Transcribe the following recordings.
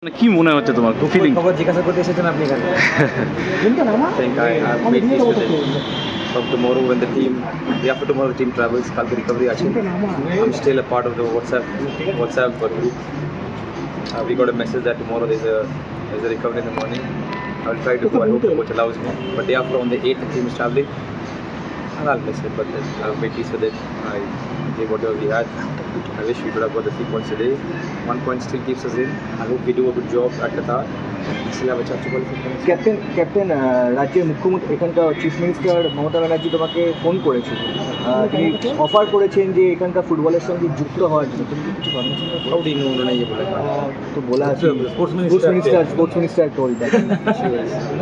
মানে কি মনে হচ্ছে তোমার ফিলিং? খবর জিজ্ঞাসা করতে এসেছেন আপনি এখানে? I think I have made peace with it. From tomorrow when the team, day after tomorrow the team travels, Kalki recovery action. I'm still a part of the WhatsApp group. We got a message that tomorrow there's a recovery in the morning. I'll try to go. I hope the coach allows me. But day after on the 8th the team is traveling. And I'll miss it, but then I've made peace with it. I gave whatever we had. I wish we could have got the 3 points today. 1 point still keeps us in. I hope we do a good job at Qatar. Still have a chance to qualify. Captain রাজ্যের মুখ্যমন্ত্রী এখানকার chief minister Mamata Banerjee তোমাকে phone করেছিল, তিনি offer করেছেন যে এখানকার ফুটবলের সঙ্গে যুক্ত হওয়ার জন্য। তুমি কি কিছু permission How do you know उन्होंने ये बोला? তো বলা আছে sports minister told that.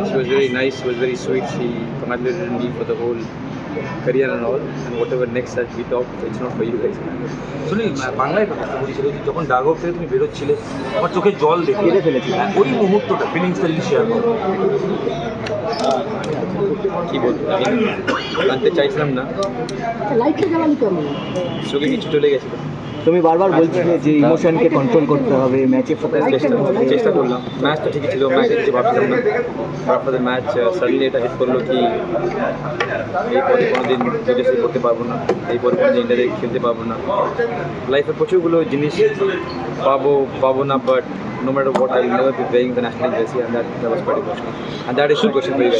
She was very nice. She was very sweet. She congratulated me for the whole career and all. And whatever next that we talk, it's not for you guys. শুনি বাংলায় কথা বলছিল যে যখন dugout থেকে তুমি বেরোচ্ছিলে আমার চোখে জল দেখে কেঁদে ফেলেছিল। ওই মুহূর্তটা ফিলিংসটা যদি শেয়ার করো। কি বলবো আমি জানতে চাইছিলাম না, চোখে কিছু চলে গেছিল। তুমি বারবার বলছিলে যে ইমোশনকে কন্ট্রোল করতে হবে, ম্যাচে ফোকাস চেষ্টা করলাম। ম্যাচ তো ঠিকই ছিল, ম্যাচে কিছু ভাবছিলাম না। আফটার দ্য ম্যাচ সাডেনলি এটা হিট করলো কি এই পরে কোনোদিন বিদেশে করতে পারবো না, এই পরে কোনোদিন ইন্ডিয়াতে খেলতে পারবো না। লাইফে প্রচুরগুলো জিনিস পাবো না, but no matter what I will never be playing the national jersey, and that was quite emotional, and that is the question for you guys.